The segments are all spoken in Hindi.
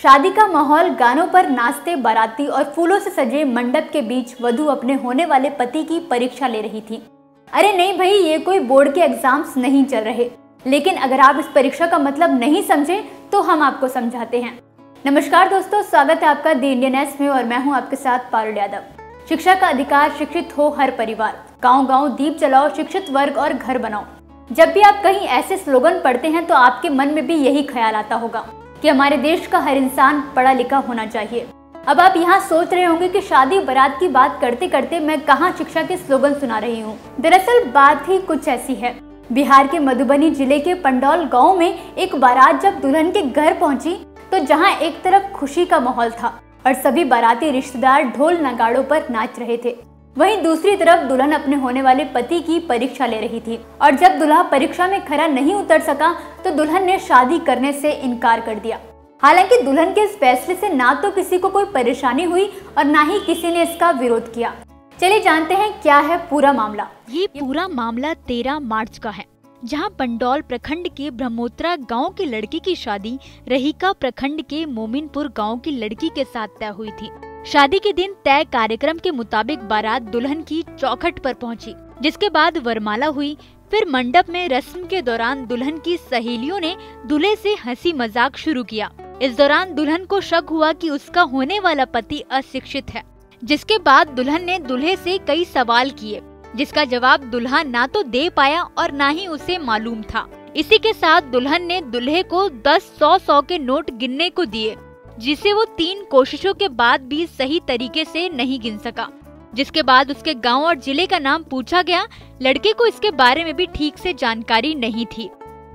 शादी का माहौल, गानों पर नाचते बाराती और फूलों से सजे मंडप के बीच वधू अपने होने वाले पति की परीक्षा ले रही थी। अरे नहीं भाई, ये कोई बोर्ड के एग्जाम्स नहीं चल रहे। लेकिन अगर आप इस परीक्षा का मतलब नहीं समझे तो हम आपको समझाते हैं। नमस्कार दोस्तों, स्वागत है आपका द इंडियन एस में और मैं हूं आपके साथ पारुल यादव। शिक्षा का अधिकार, शिक्षित हो हर परिवार, गांव गांव दीप जलाओ, शिक्षित वर्ग और घर बनाओ। जब भी आप कहीं ऐसे स्लोगन पढ़ते हैं तो आपके मन में भी यही ख्याल आता होगा कि हमारे देश का हर इंसान पढ़ा लिखा होना चाहिए। अब आप यहाँ सोच रहे होंगे कि शादी बारात की बात करते करते मैं कहाँ शिक्षा के स्लोगन सुना रही हूँ। दरअसल बात ही कुछ ऐसी है। बिहार के मधुबनी जिले के पंडौल गांव में एक बारात जब दुल्हन के घर पहुंची तो जहां एक तरफ खुशी का माहौल था और सभी बाराती रिश्तेदार ढोल नगाड़ों पर नाच रहे थे, वहीं दूसरी तरफ दुल्हन अपने होने वाले पति की परीक्षा ले रही थी। और जब दूल्हा परीक्षा में खरा नहीं उतर सका तो दुल्हन ने शादी करने से इनकार कर दिया। हालांकि दुल्हन के इस फैसले से ना तो किसी को कोई परेशानी हुई और ना ही किसी ने इसका विरोध किया। चलिए जानते हैं क्या है पूरा मामला। ये पूरा मामला 13 मार्च का है, जहां पंडौल प्रखंड के ब्रह्मोत्रा गांव की लड़की की शादी रहीका प्रखंड के मोमिनपुर गांव की लड़की के साथ तय हुई थी। शादी के दिन तय कार्यक्रम के मुताबिक बारात दुल्हन की चौखट पर पहुंची, जिसके बाद वरमाला हुई। फिर मंडप में रस्म के दौरान दुल्हन की सहेलियों ने दूल्हे से हंसी मजाक शुरू किया। इस दौरान दुल्हन को शक हुआ कि उसका होने वाला पति अशिक्षित है, जिसके बाद दुल्हन ने दूल्हे से कई सवाल किए, जिसका जवाब दूल्हा ना तो दे पाया और ना ही उसे मालूम था। इसी के साथ दुल्हन ने दूल्हे को 10 100 के नोट गिनने को दिए, जिसे वो 3 कोशिशों के बाद भी सही तरीके से नहीं गिन सका। जिसके बाद उसके गांव और जिले का नाम पूछा गया। लड़के को इसके बारे में भी ठीक से जानकारी नहीं थी,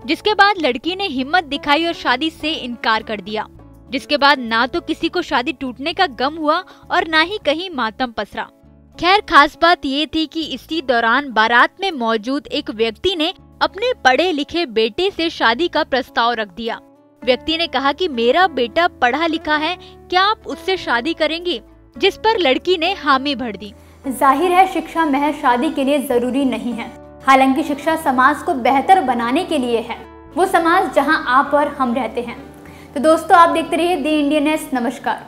जिसके बाद लड़की ने हिम्मत दिखाई और शादी से इनकार कर दिया। जिसके बाद ना तो किसी को शादी टूटने का गम हुआ और ना ही कहीं मातम पसरा। खैर, खास बात ये थी कि इसी दौरान बारात में मौजूद एक व्यक्ति ने अपने पढ़े लिखे बेटे से शादी का प्रस्ताव रख दिया। व्यक्ति ने कहा कि मेरा बेटा पढ़ा लिखा है, क्या आप उससे शादी करेंगी? जिस पर लड़की ने हामी भर दी। जाहिर है शिक्षा महज शादी के लिए जरूरी नहीं है। हालांकि शिक्षा समाज को बेहतर बनाने के लिए है, वो समाज जहां आप और हम रहते हैं। तो दोस्तों, आप देखते रहिए द इंडियन एस। नमस्कार।